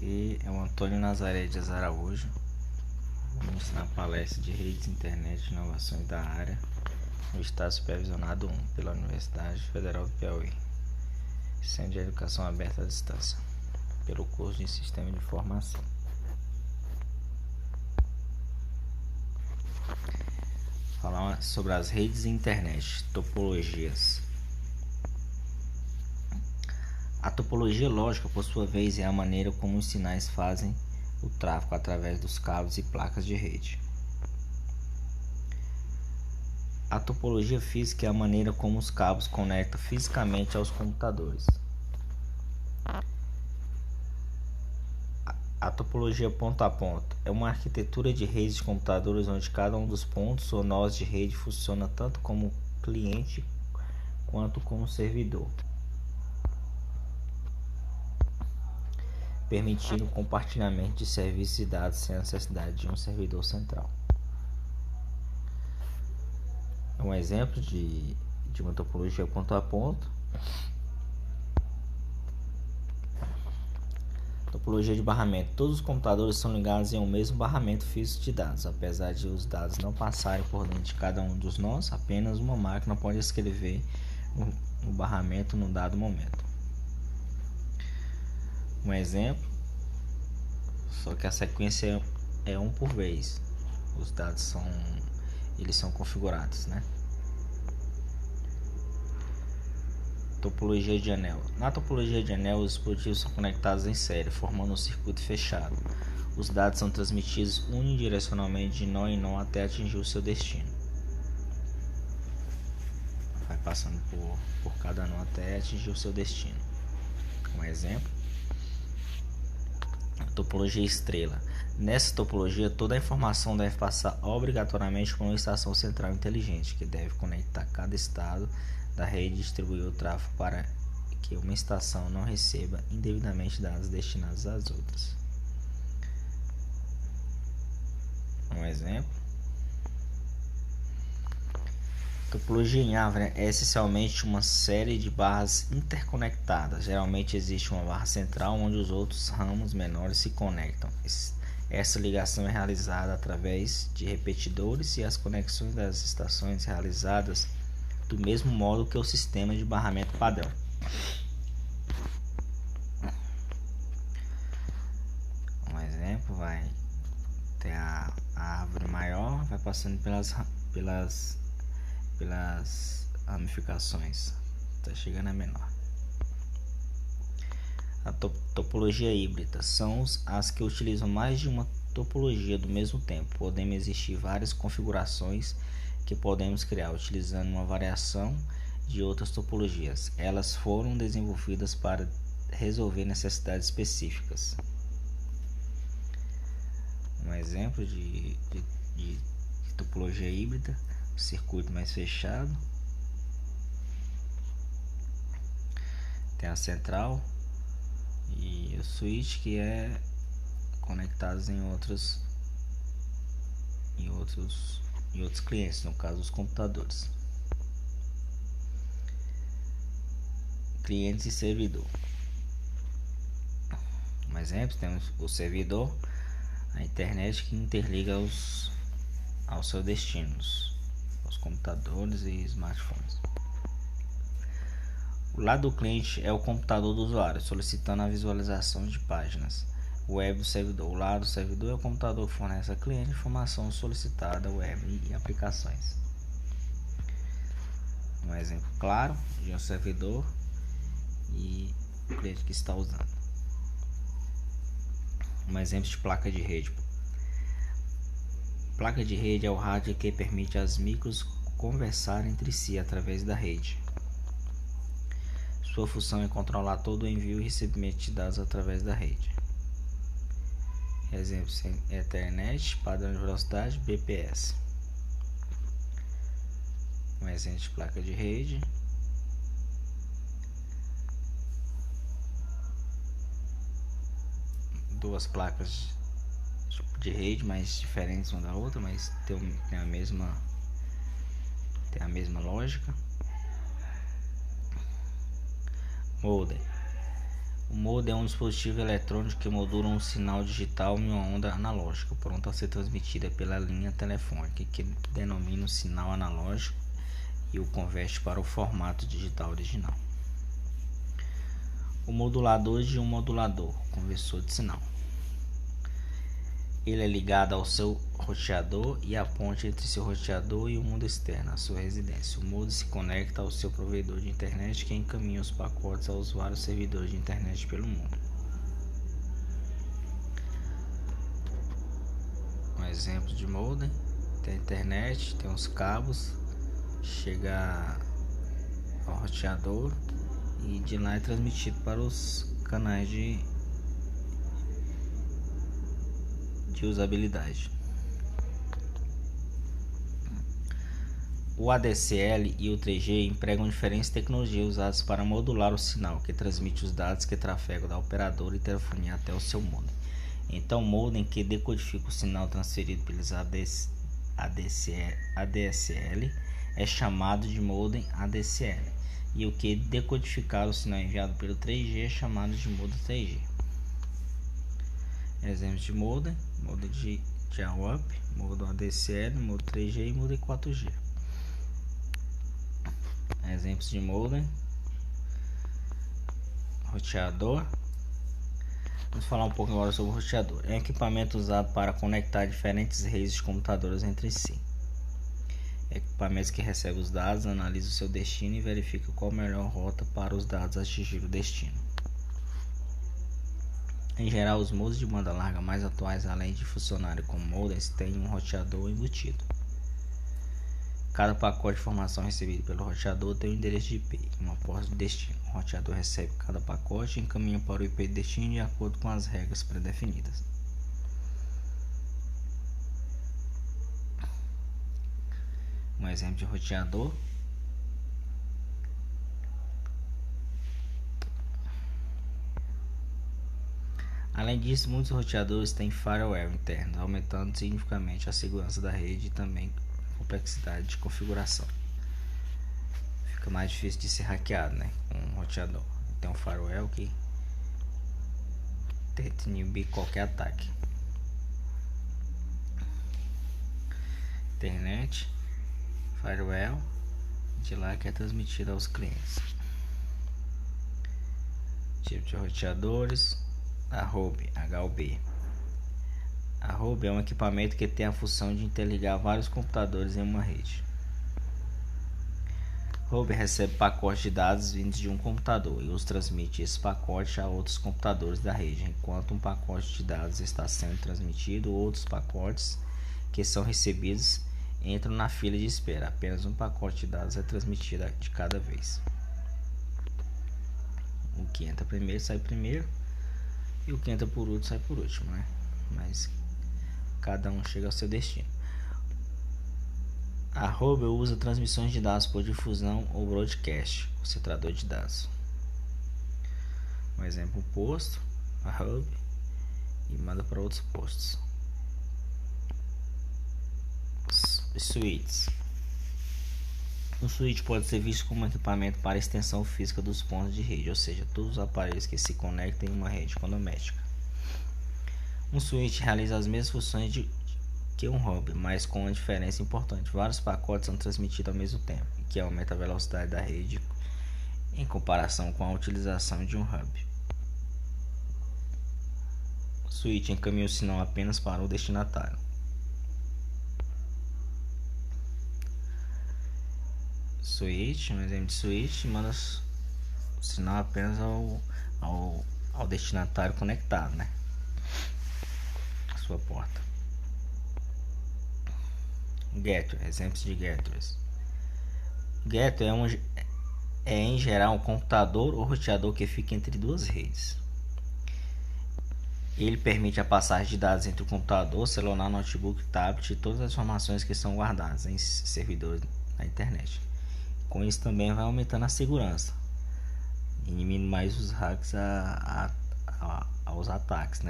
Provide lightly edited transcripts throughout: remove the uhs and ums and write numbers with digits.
Aqui é o Antônio Nazaré Dias Araújo. Vou ministrar uma palestra de redes, internet e inovações da área no Estado Supervisionado 1 pela Universidade Federal do Piauí, Centro de Educação Aberta à Distância, pelo curso de Sistema de Informação. Falar sobre as redes e internet, topologias. A topologia lógica, por sua vez, é a maneira como os sinais fazem o tráfego através dos cabos e placas de rede. A topologia física é a maneira como os cabos conectam fisicamente aos computadores. A topologia ponto a ponto é uma arquitetura de redes de computadores onde cada um dos pontos ou nós de rede funciona tanto como cliente quanto como servidor, permitindo o compartilhamento de serviços e dados sem a necessidade de um servidor central. Um exemplo de uma topologia ponto a ponto. Topologia de barramento. Todos os computadores são ligados em um mesmo barramento físico de dados. Apesar de os dados não passarem por dentro de cada um dos nós, apenas uma máquina pode escrever o barramento num dado momento. Um exemplo, só que a sequência é um por vez. Os dados são configurados, né? Topologia de anel. Na topologia de anel, os dispositivos são conectados em série, formando um circuito fechado. Os dados são transmitidos unidirecionalmente de nó em nó até atingir o seu destino. Vai passando por cada nó até atingir o seu destino. Um exemplo. Topologia estrela. Nessa topologia, toda a informação deve passar obrigatoriamente por uma estação central inteligente, que deve conectar cada estado da rede e distribuir o tráfego para que uma estação não receba indevidamente dados destinados às outras. Um exemplo. Topologia em árvore é essencialmente uma série de barras interconectadas. Geralmente existe uma barra central onde os outros ramos menores se conectam. Essa ligação é realizada através de repetidores e as conexões das estações realizadas do mesmo modo que o sistema de barramento padrão. Um exemplo, vai ter a árvore maior, vai passando pelas ramificações, está chegando a menor. A topologia híbrida são as que utilizam mais de uma topologia do mesmo tempo. Podem existir várias configurações que podemos criar utilizando uma variação de outras topologias. Elas foram desenvolvidas para resolver necessidades específicas. Um exemplo de topologia híbrida: circuito mais fechado, tem a central e o switch, que é conectados em outros clientes, no caso os computadores. Clientes e servidor. Um exemplo, temos o servidor, a internet, que interliga aos seus destinos, aos computadores e smartphones. O lado do cliente é o computador do usuário, solicitando a visualização de páginas web do servidor. O lado do servidor é o computador que fornece ao cliente informação solicitada web e aplicações. Um exemplo claro de um servidor e o cliente que está usando. Um exemplo de placa de rede. Placa de rede é o rádio que permite as micros conversar entre si através da rede. Sua função é controlar todo o envio e recebimento de dados através da rede. Exemplo: Ethernet, padrão de velocidade, BPS. Um exemplo de placa de rede. Duas placas de rede, mais diferentes uma da outra, mas tem a mesma lógica. Modem. O modem é um dispositivo eletrônico que modula um sinal digital em uma onda analógica, pronta a ser transmitida pela linha telefônica, que denomina o sinal analógico e o converte para o formato digital original. O modulador de um modulador, conversor de sinal. Ele é ligado ao seu roteador e a ponte entre seu roteador e o mundo externo, a sua residência. O modem se conecta ao seu provedor de internet, que encaminha os pacotes aos vários servidores de internet pelo mundo. Um exemplo de modem: tem a internet, tem os cabos, chega ao roteador e de lá é transmitido para os canais de usabilidade. O ADSL e o 3G empregam diferentes tecnologias usadas para modular o sinal que transmite os dados que trafegam da operadora e telefonia até o seu modem. Então, o modem que decodifica o sinal transferido pelos ADSL é chamado de modem ADSL, e o que decodificar o sinal enviado pelo 3G é chamado de modem 3G. Exemplos de modem: modem de dial-up, modem ADSL, modem 3G e modem 4G. Exemplos de modem: roteador. Vamos falar um pouco agora sobre o roteador. É um equipamento usado para conectar diferentes redes de computadores entre si. Equipamentos que recebem os dados, analisa o seu destino e verifica qual a melhor rota para os dados atingir o destino. Em geral, os modems de banda larga mais atuais, além de funcionarem como modems, têm um roteador embutido. Cada pacote de informação recebido pelo roteador tem um endereço de IP e uma porta de destino. O roteador recebe cada pacote e encaminha para o IP de destino de acordo com as regras pré-definidas. Um exemplo de roteador: além disso, muitos roteadores têm firewall interno, aumentando significativamente a segurança da rede e também a complexidade de configuração. Fica mais difícil de ser hackeado, com um roteador. Tem um firewall que tenta inibir qualquer ataque. Internet, firewall, de lá que é transmitido aos clientes. Tipo de roteadores: HUB. A HUB é um equipamento que tem a função de interligar vários computadores em uma rede. HUB recebe pacotes de dados vindos de um computador e os transmite esse pacote a outros computadores da rede. Enquanto um pacote de dados está sendo transmitido, outros pacotes que são recebidos entram na fila de espera. Apenas um pacote de dados é transmitido de cada vez. O que entra primeiro sai primeiro, e o que entra por último sai por último, Mas cada um chega ao seu destino. A HUB usa transmissões de dados por difusão ou broadcast, concentrador de dados. Um exemplo: um posto, a HUB, e manda para outros postos. Switches. O switch pode ser visto como um equipamento para extensão física dos pontos de rede, ou seja, todos os aparelhos que se conectam em uma rede doméstica. Um switch realiza as mesmas funções que um hub, mas com uma diferença importante: vários pacotes são transmitidos ao mesmo tempo, o que aumenta a velocidade da rede em comparação com a utilização de um hub. O switch encaminha o sinal apenas para o destinatário. Switch, um exemplo de switch, manda o sinal apenas ao destinatário conectado, a sua porta. Gateway, exemplos de gateways. Gateway é em geral um computador ou roteador que fica entre duas redes. Ele permite a passagem de dados entre o computador, celular, notebook, tablet e todas as informações que são guardadas em servidores na internet. Com isso também vai aumentando a segurança, inimindo mais os hacks aos ataques,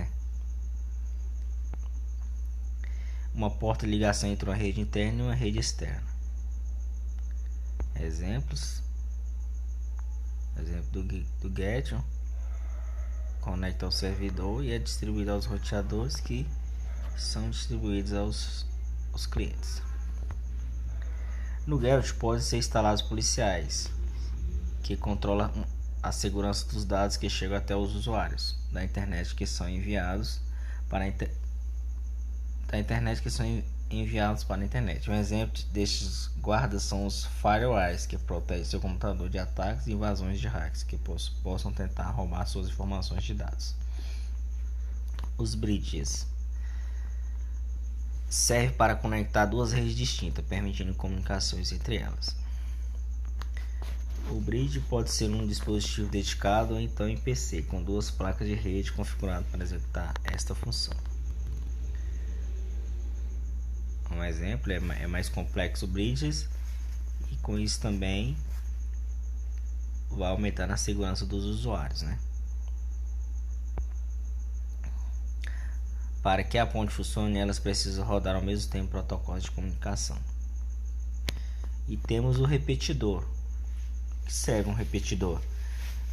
Uma porta de ligação entre uma rede interna e uma rede externa. Exemplos: exemplo do Gateway: conecta ao servidor e é distribuído aos roteadores que são distribuídos aos clientes. No Gerrit podem ser instalados policiais que controlam a segurança dos dados que chegam até os usuários da internet que são enviados para a internet. Um exemplo destes guardas são os firewalls, que protegem seu computador de ataques e invasões de hackers que possam tentar roubar suas informações de dados. Os bridges servem para conectar duas redes distintas, permitindo comunicações entre elas. O bridge pode ser um dispositivo dedicado ou então em PC, com duas placas de rede configuradas para executar esta função. Um exemplo é mais complexo o bridges, e com isso também vai aumentar a segurança dos usuários, né? Para que a ponte funcione, elas precisam rodar ao mesmo tempo protocolos de comunicação. E temos o repetidor. O que serve um repetidor?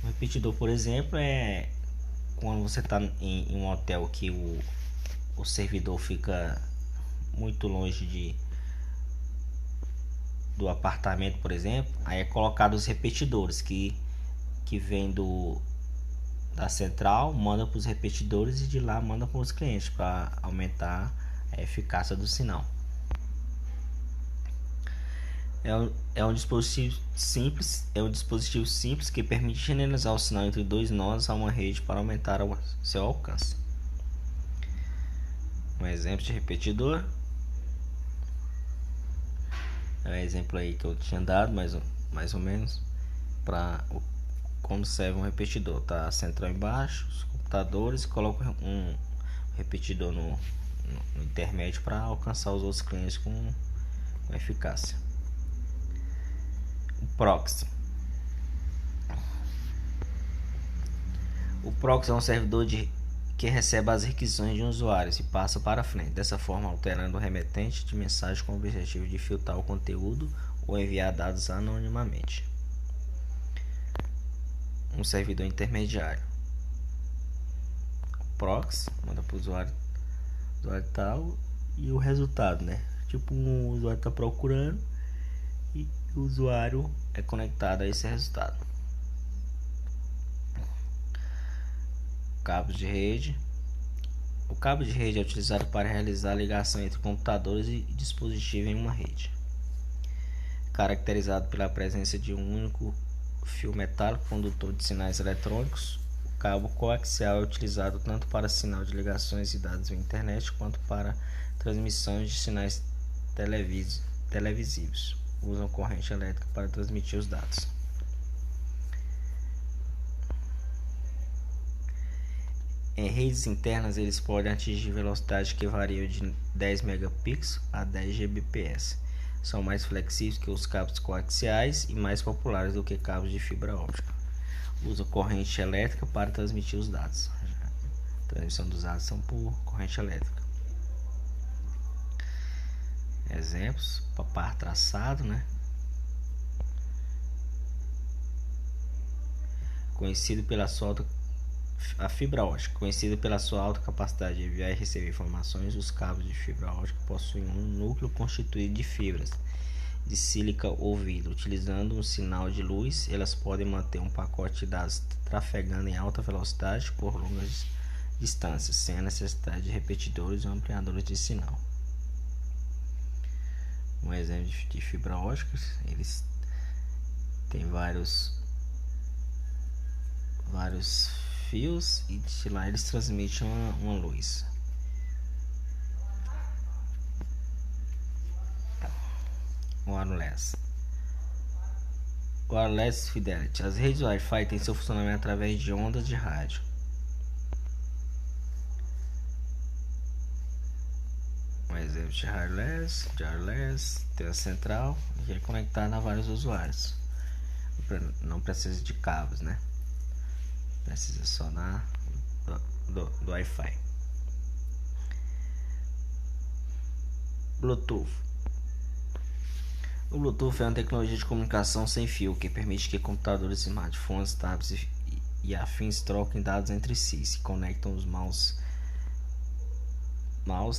Um repetidor, por exemplo, é quando você está em um hotel que o servidor fica muito longe do apartamento, por exemplo. Aí é colocado os repetidores que vem da central, manda para os repetidores e de lá manda para os clientes para aumentar a eficácia do sinal. É um dispositivo simples que permite generalizar o sinal entre dois nós a uma rede para aumentar o seu alcance. Um exemplo de repetidor é um exemplo aí que eu tinha dado mais ou menos para como serve um repetidor. Tá a central embaixo, os computadores, coloca um repetidor no intermédio para alcançar os outros clientes com eficácia. O proxy. O proxy é um servidor que recebe as requisições de um usuário e passa para frente, dessa forma alterando o remetente de mensagem com o objetivo de filtrar o conteúdo ou enviar dados anonimamente. Um servidor intermediário. O proxy manda para o usuário tal e o resultado, né? Tipo, um usuário está procurando e o usuário é conectado a esse resultado. Cabos de rede. O cabo de rede é utilizado para realizar a ligação entre computadores e dispositivos em uma rede, caracterizado pela presença de um único fio metálico condutor de sinais eletrônicos. O cabo coaxial é utilizado tanto para sinal de ligações e dados via internet quanto para transmissões de sinais televisivos. Usam corrente elétrica para transmitir os dados. Em redes internas, eles podem atingir velocidades que variam de 10 megapixels a 10 Gbps. São mais flexíveis que os cabos coaxiais e mais populares do que cabos de fibra óptica. Usa corrente elétrica para transmitir os dados. A transmissão dos dados são por corrente elétrica. Exemplos: par traçado, né? A fibra ótica, conhecida pela sua alta capacidade de enviar e receber informações. Os cabos de fibra ótica possuem um núcleo constituído de fibras de sílica ou vidro. Utilizando um sinal de luz, elas podem manter um pacote de dados trafegando em alta velocidade por longas distâncias, sem a necessidade de repetidores ou ampliadores de sinal. Um exemplo de fibra ótica, eles têm vários fios e de lá eles transmitem uma luz. Wireless Fidelity. As redes Wi-Fi têm seu funcionamento através de ondas de rádio. Um exemplo de wireless tem a central e é conectada a vários usuários. Não precisa de cabos, né? Precisa só do Wi-Fi. Bluetooth. O Bluetooth é uma tecnologia de comunicação sem fio que permite que computadores, smartphones, tablets e afins trocam dados entre si, se conectam os mouse,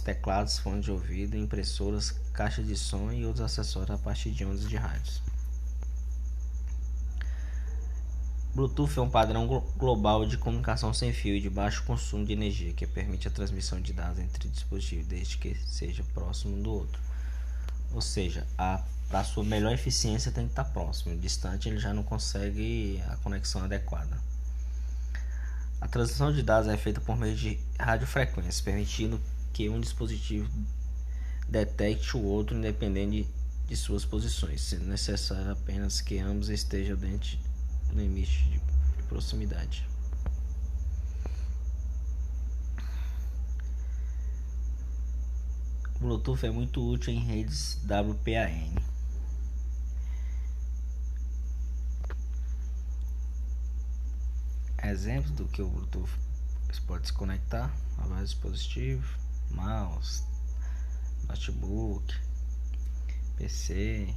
teclados, fones de ouvido, impressoras, caixa de som e outros acessórios a partir de ondas de rádios. Bluetooth é um padrão global de comunicação sem fio e de baixo consumo de energia que permite a transmissão de dados entre dispositivos desde que seja próximo um do outro. Ou seja, para sua melhor eficiência tem que estar próximo, distante ele já não consegue a conexão adequada. A transmissão de dados é feita por meio de radiofrequências, permitindo que um dispositivo detecte o outro independente de suas posições, sendo necessário apenas que ambos estejam dentro do limite de proximidade. O Bluetooth é muito útil em redes WPAN. Exemplos do que o Bluetooth pode se conectar a vários dispositivos: mouse, notebook, PC.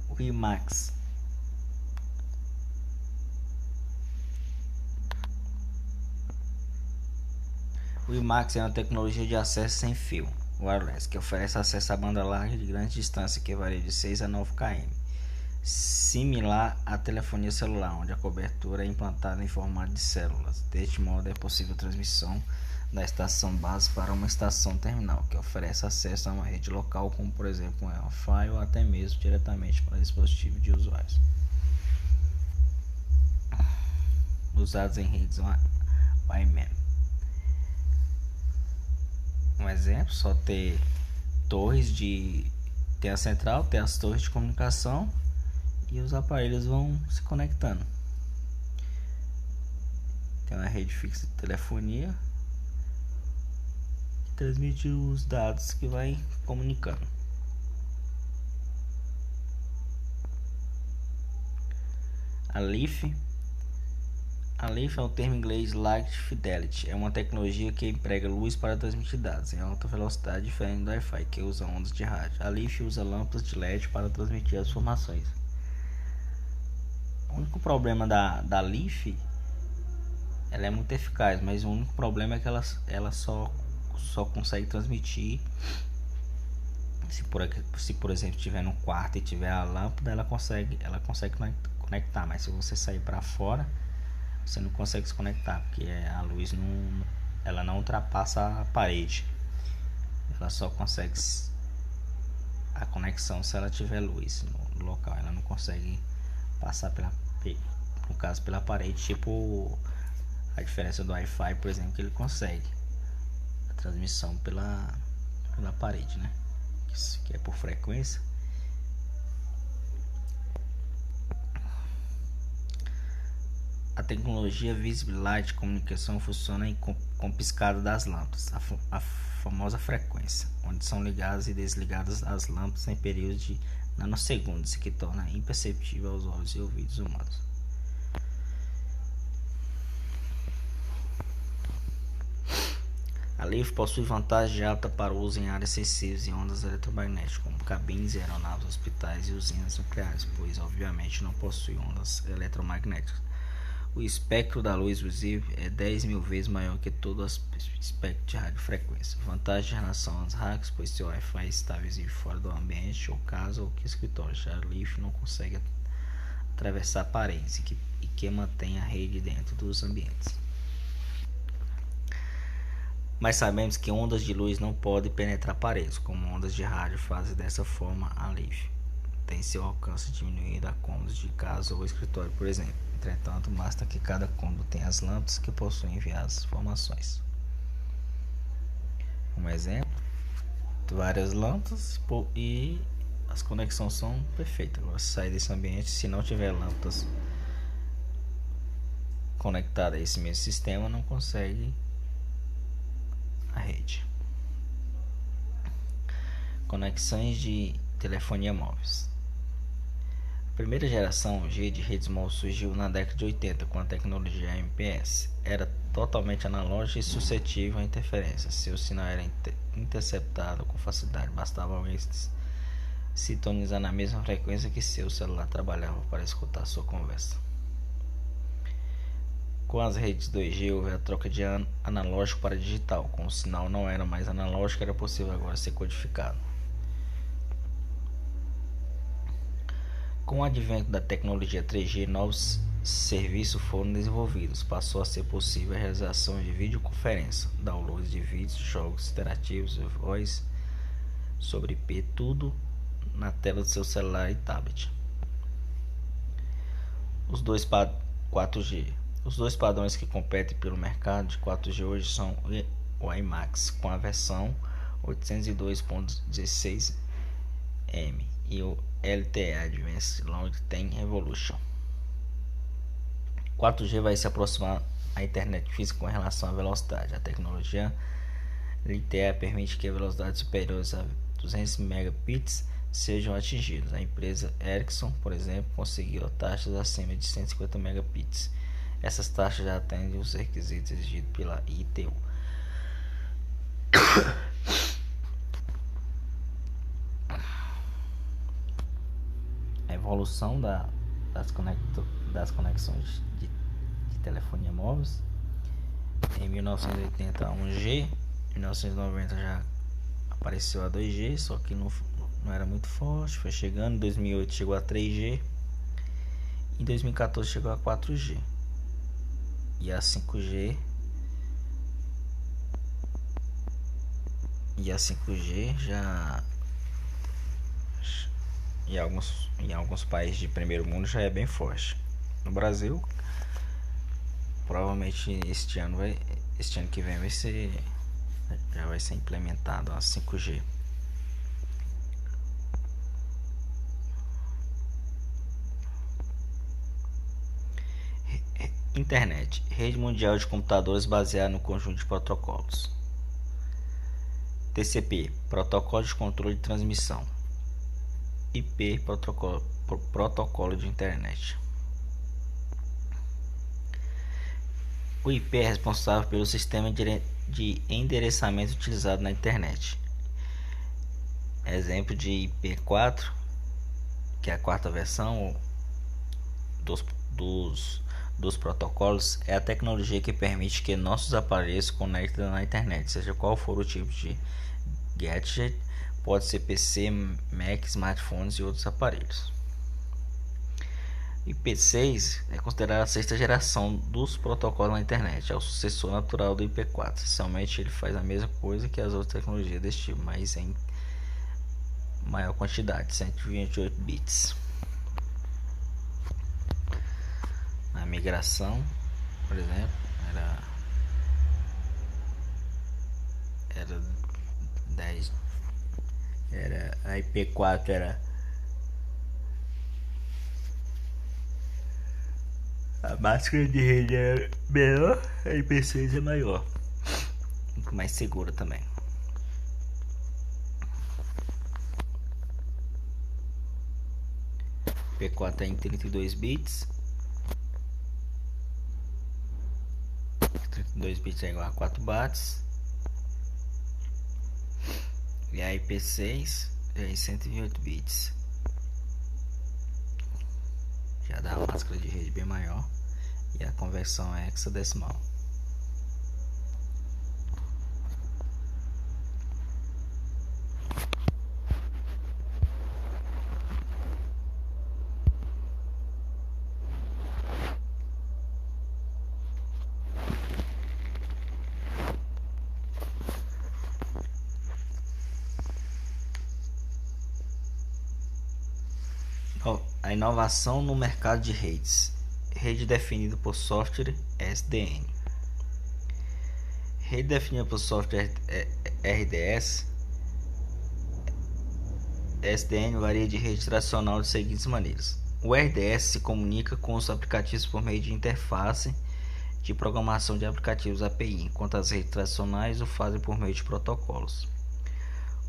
O WiMAX. O WiMAX é uma tecnologia de acesso sem fio wireless que oferece acesso à banda larga de grande distância que varia de 6 a 9 km, similar à telefonia celular, onde a cobertura é implantada em formato de células. Deste modo é possível a transmissão da estação base para uma estação terminal, que oferece acesso a uma rede local, como por exemplo um Wi-Fi ou até mesmo diretamente para dispositivos de usuários. Usados em redes WiMAN. Um exemplo, só ter a central, ter as torres de comunicação e os aparelhos vão se conectando. Tem uma rede fixa de telefonia que transmite os dados que vai comunicando. A LIF é o termo em inglês Light Fidelity. É uma tecnologia que emprega luz para transmitir dados em alta velocidade, diferente do Wi-Fi, que usa ondas de rádio. A LIF usa lâmpadas de LED para transmitir as informações. O único problema da LIF, ela é muito eficaz, mas o único problema é que ela só consegue transmitir se por exemplo estiver no quarto e tiver a lâmpada, ela consegue conectar, mas se você sair para fora, você não consegue se conectar, porque a luz não ultrapassa a parede. Ela só consegue a conexão se ela tiver luz no local. Ela não consegue passar pela parede, tipo a diferença do Wi-Fi, por exemplo, que ele consegue a transmissão pela parede, né? Que é por frequência. A tecnologia Visible Light Communication funciona com piscada das lâmpadas, a famosa frequência, onde são ligadas e desligadas as lâmpadas em períodos de nanosegundos, que torna imperceptível aos olhos e ouvidos humanos. A LIF possui vantagem alta para o uso em áreas sensíveis e ondas eletromagnéticas, como cabines, aeronaves, hospitais e usinas nucleares, pois obviamente não possui ondas eletromagnéticas. O espectro da luz visível é 10.000 vezes maior que todo o espectro de radiofrequência. Vantagem em relação aos hacks, pois seu Wi-Fi está visível fora do ambiente, ou casa ou escritório. Já a LIF não consegue atravessar paredes e que mantém a rede dentro dos ambientes. Mas sabemos que ondas de luz não podem penetrar paredes, como ondas de rádio fazem. Dessa forma, a LIF tem seu alcance diminuído a cômodos de casa ou escritório, por exemplo. Entretanto, basta que cada cômodo tenha as lâmpadas que possuem enviadas informações. Um exemplo, várias lâmpadas e as conexões são perfeitas. Agora, se sair desse ambiente, se não tiver lâmpadas conectadas a esse mesmo sistema, não consegue a rede. Conexões de telefonia móveis. A primeira geração G de redes móveis surgiu na década de 80 com a tecnologia MPS. Era totalmente analógica e suscetível a interferências. Seu sinal era interceptado com facilidade. Bastava alguém sintonizar na mesma frequência que seu celular trabalhava para escutar sua conversa. Com as redes 2G houve a troca de analógico para digital. Como o sinal não era mais analógico, era possível agora ser codificado. Com o advento da tecnologia 3G, novos serviços foram desenvolvidos. Passou a ser possível a realização de videoconferência, download de vídeos, jogos interativos e voz sobre IP, tudo na tela do seu celular e tablet. Os dois 4G. Os dois padrões que competem pelo mercado de 4G hoje são o WiMAX com a versão 802.16m e o LTE Advanced Long Term Evolution. 4G vai se aproximar à internet física com relação à velocidade. A tecnologia LTE permite que velocidades superiores a 200 megabits sejam atingidas. A empresa Ericsson, por exemplo, conseguiu taxas acima de 150 megabits. Essas taxas já atendem os requisitos exigidos pela ITU. A evolução das conexões de telefonia móveis. Em 1980 a 1G, em 1990 já apareceu a 2G, só que não era muito forte, foi chegando. Em 2008 chegou a 3G, em 2014 chegou a 4G e a 5G. E a 5G já em alguns países de primeiro mundo já é bem forte. No Brasil, provavelmente este ano que vem já vai ser implementado a 5G. Internet, rede mundial de computadores baseada no conjunto de protocolos. TCP, protocolo de controle de transmissão. IP, protocolo de internet. O IP é responsável pelo sistema de endereçamento utilizado na internet. Exemplo de IP4, que é a quarta versão dos protocolos, é a tecnologia que permite que nossos aparelhos se conectem na internet, seja qual for o tipo de gadget, pode ser PC, Mac, smartphones e outros aparelhos. IP6 é considerada a sexta geração dos protocolos na internet, é o sucessor natural do IP4. Essencialmente ele faz a mesma coisa que as outras tecnologias desse tipo, mas em maior quantidade, 128 bits. A migração, por exemplo, era 10, a IP4 era a máscara de rede é menor, a IP6 é maior, muito mais segura também. IP4 é em 32 bits. 32 bits é igual a 4 bytes. E a IP6 é em 128 bits. Já dá uma máscara de rede bem maior. E a conversão é hexadecimal. A inovação no mercado de redes. Rede definida por software SDN. Rede definida por software RDS. SDN varia de rede tradicional de seguintes maneiras. O RDS se comunica com os aplicativos por meio de interface de programação de aplicativos API, enquanto as redes tradicionais o fazem por meio de protocolos.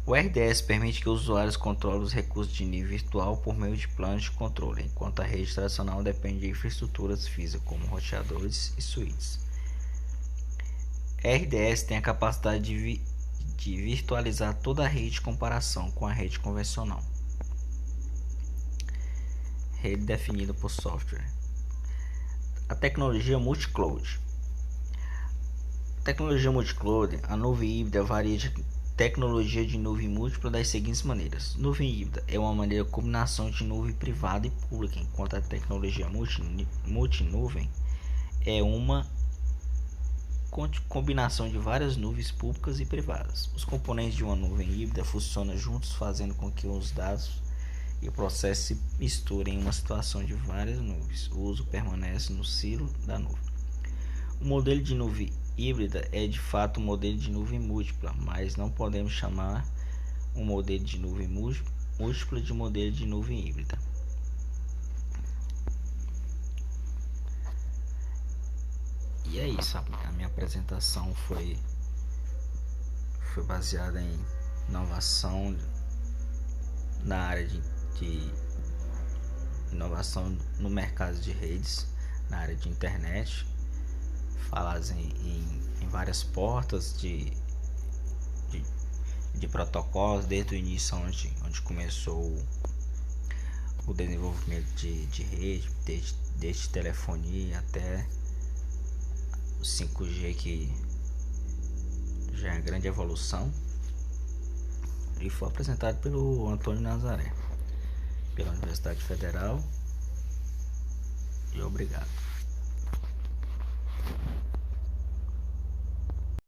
O RDS permite que os usuários controlem os recursos de nível virtual por meio de planos de controle, enquanto a rede tradicional depende de infraestruturas físicas como roteadores e switches. RDS tem a capacidade de virtualizar toda a rede em comparação com a rede convencional. rede definida por software. A tecnologia multi-cloud. Tecnologia multi-cloud, a nuvem híbrida varia de tecnologia de nuvem múltipla das seguintes maneiras. Nuvem híbrida é uma maneira de combinação de nuvem privada e pública, enquanto a tecnologia multinuvem é uma combinação de várias nuvens públicas e privadas. Os componentes de uma nuvem híbrida funcionam juntos, fazendo com que os dados e o processo se misturem em uma situação de várias nuvens. O uso permanece no silo da nuvem. O modelo de nuvem híbrida é de fato um modelo de nuvem múltipla, mas não podemos chamar um modelo de nuvem múltipla de modelo de nuvem híbrida. E é isso, a minha apresentação foi baseada em inovação na área de inovação no mercado de redes, na área de internet, faladas em várias portas de protocolos, desde o início onde começou o desenvolvimento de rede, desde telefonia até o 5G, que já é uma grande evolução, e foi apresentado pelo Antônio Nazaré, pela Universidade Federal, e obrigado.